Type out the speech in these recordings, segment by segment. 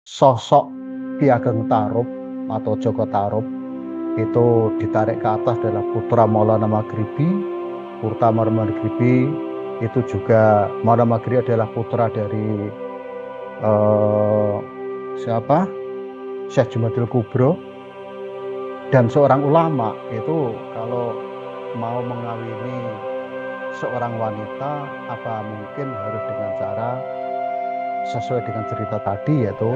Sosok Ki Ageng Tarup atau Joko Tarup itu ditarik ke atas adalah putra Maulana Maghribi. Putra Maulana Maghribi itu juga, Maulana Maghribi adalah putra dari eh, siapa? Syekh Jumadil Kubro. Dan seorang ulama itu kalau mau mengawini seorang wanita, apa mungkin harus dengan cara sesuai dengan cerita tadi, yaitu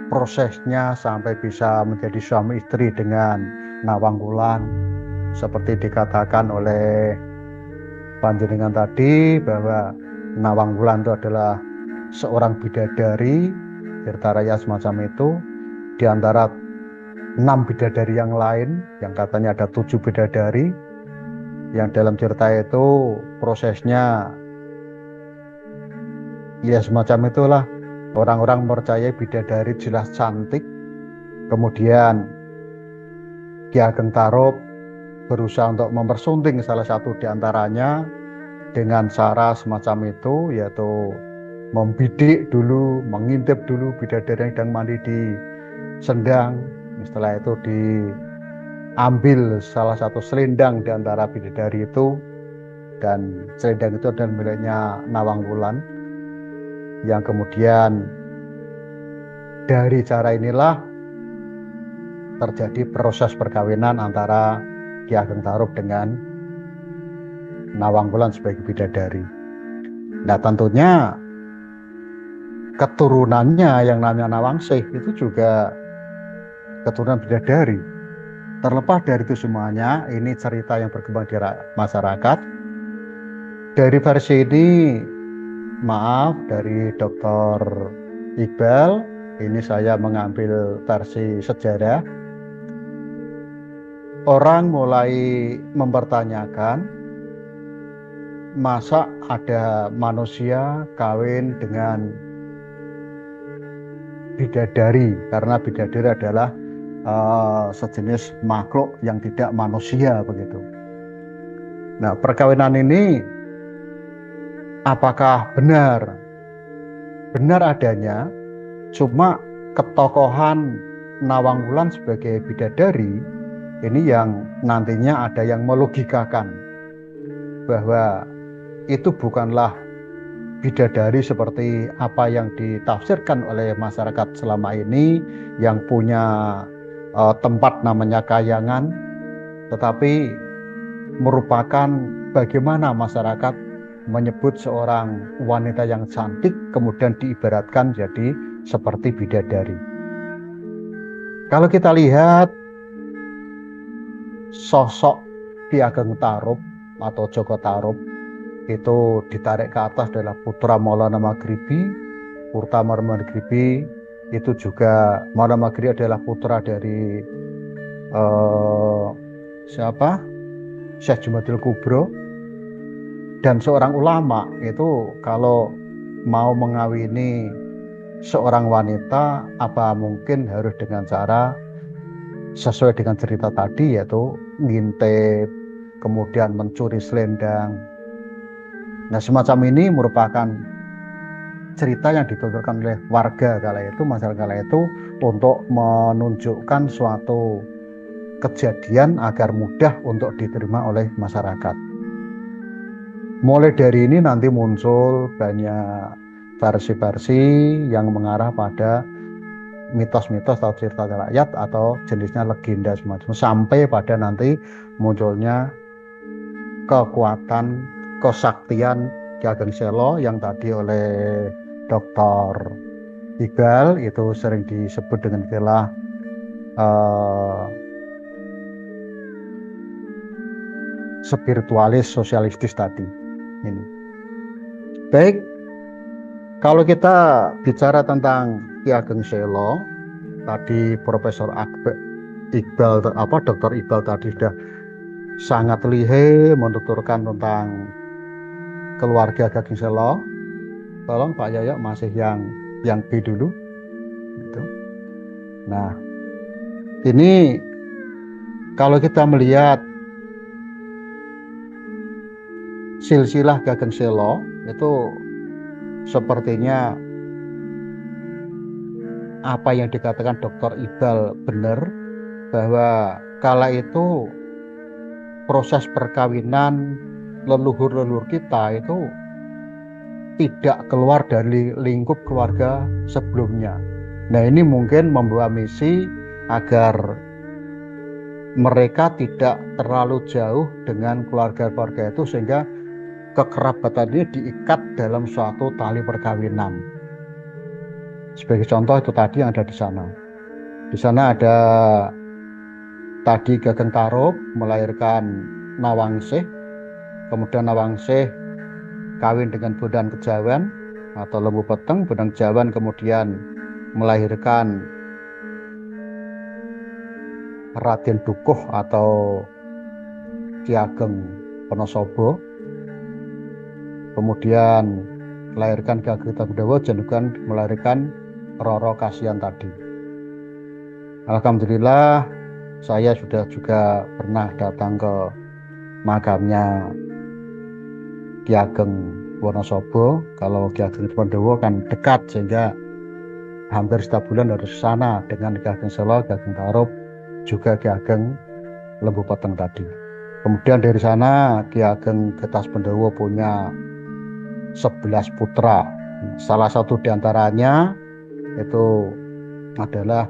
prosesnya sampai bisa menjadi suami istri dengan Nawang Wulan, seperti dikatakan oleh panjenengan tadi bahwa Nawang Wulan itu adalah seorang bidadari, cerita raya semacam itu. Di antara 6 bidadari yang lain, yang katanya ada 7 bidadari, yang dalam cerita itu prosesnya ya semacam itulah. Orang-orang percaya bidadari jelas cantik, kemudian Ki Ageng Tarup berusaha untuk mempersunting salah satu di antaranya dengan cara semacam itu, yaitu membidik dulu, mengintip dulu bidadari yang sedang mandi di sendang. Setelah itu diambil salah satu selendang di antara bidadari itu, dan selendang itu adalah miliknya Nawang Wulan, yang kemudian dari cara inilah terjadi proses perkawinan antara Ki Ageng Tarup dengan Nawang Wulan sebagai bidadari. Nah, tentunya keturunannya yang namanya Nawangsih itu juga keturunan bidadari. Terlepas dari itu semuanya, ini cerita yang berkembang di masyarakat. Dari versi ini, maaf, dari Dr. Iqbal, ini saya mengambil versi sejarah. Orang mulai mempertanyakan, masa ada manusia kawin dengan bidadari, karena bidadari adalah sejenis makhluk yang tidak manusia begitu. Nah, perkawinan ini apakah benar? Benar adanya, cuma ketokohan Nawang Wulan sebagai bidadari ini yang nantinya ada yang melogikakan bahwa itu bukanlah bidadari seperti apa yang ditafsirkan oleh masyarakat selama ini, yang punya tempat namanya kayangan, tetapi merupakan bagaimana masyarakat menyebut seorang wanita yang cantik kemudian diibaratkan jadi seperti bidadari. Kalau kita lihat sosok Ki Ageng Tarup atau Joko Tarup itu ditarik ke atas adalah putra Maulana Maghribi. Putra Maulana Maghribi itu juga, Maulana Maghribi adalah putra dari siapa? Syekh Jumadil Kubro. Dan seorang ulama itu kalau mau mengawini seorang wanita, apa mungkin harus dengan cara sesuai dengan cerita tadi, yaitu ngintip, kemudian mencuri selendang. Nah, semacam ini merupakan cerita yang dituturkan oleh warga kala itu, masyarakat kala itu, untuk menunjukkan suatu kejadian agar mudah untuk diterima oleh masyarakat. Mulai dari ini nanti muncul banyak versi-versi yang mengarah pada mitos-mitos atau cerita rakyat atau jenisnya legenda semacam, sampai pada nanti munculnya kekuatan kesaktian Ki Ageng Selo yang tadi oleh Dr. Iqbal itu sering disebut dengan istilah spiritualis sosialistis tadi. Ini. Baik, kalau kita bicara tentang Ki Ageng Selo, tadi Profesor Iqbal, Dr. Iqbal tadi sudah sangat lihai menuturkan tentang keluarga Gageng Selo. Tolong Pak Yoyo masih yang B dulu. Gitu. Nah, ini kalau kita melihat silsilah Gageng Selo itu sepertinya apa yang dikatakan Dr. Iqbal benar, bahwa kala itu proses perkawinan leluhur-leluhur kita itu tidak keluar dari lingkup keluarga sebelumnya. Nah, ini mungkin membawa misi agar mereka tidak terlalu jauh dengan keluarga-keluarga itu, sehingga kekerabatannya diikat dalam suatu tali perkawinan. Sebagai contoh itu tadi yang ada di sana. Di sana ada tadi Gageng Tarup melahirkan Nawangsih, kemudian Nawangsih kawin dengan Bondan Kejawen atau Lembu Peteng. Bondan Kejawen kemudian melahirkan Raden Dukuh atau Ki Ageng Wonosobo. Kemudian melahirkan Ki Ageng Tagudawa dan juga melahirkan Roro Kasihan tadi. Alhamdulillah saya sudah juga pernah datang ke makamnya Ki Ageng Wonosobo. Kalau Ki Ageng Tagudawa kan dekat, sehingga hampir setiap bulan harus ke sana dengan Ki Ageng Selo, Ki Ageng Tarup, juga Ki Ageng Lembu Peteng tadi. Kemudian dari sana Ki Ageng Getas Pendowo punya 11 putra. Salah satu diantaranya itu adalah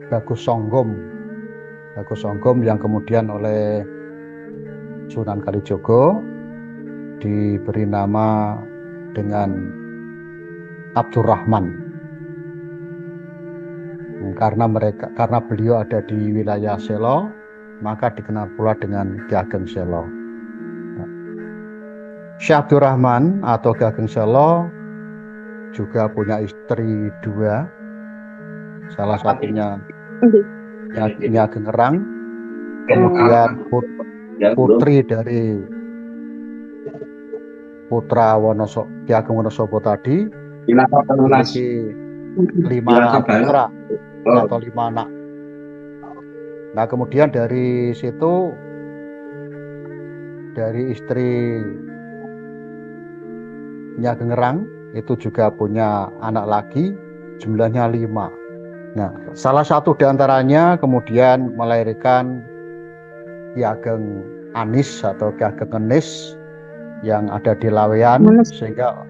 Bagus Songgom. Bagus Songgom yang kemudian oleh Sunan Kalijogo diberi nama dengan Abdurrahman. Karena beliau ada di wilayah Selo, maka dikenal pula dengan Ki Ageng Selo. Syekh Abdurrahman atau Ki Ageng Selo juga punya istri 2. Salah satunya Nyi Ageng Ngerang, kemudian putri dari putra Ki Ageng Wonosobo tadi memiliki 5 putra atau 5 anak. Nah, kemudian dari situ, dari istri Nyi Ageng Ngerang itu juga punya anak lagi, jumlahnya 5. Nah, salah satu diantaranya kemudian melahirkan Ki Ageng Anis atau Ki Ageng Ngenis yang ada di Laweyan, sehingga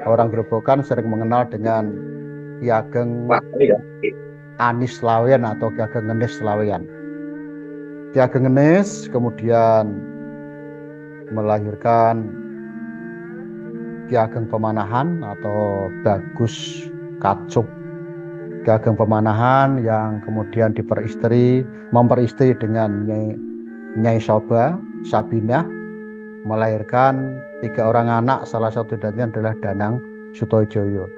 orang Grobogan sering mengenal dengan Ki Ageng Anis Laweyan atau Ki Ageng Ngenis Laweyan. Ki Ageng Ngenis kemudian melahirkan Ki Ageng Pemanahan atau Bagus Kacup. Ki Ageng Pemanahan yang kemudian memperistri dengan Nyai Soba Sabinah, melahirkan 3 orang anak. Salah satu dari adalah Danang Sutojoyo.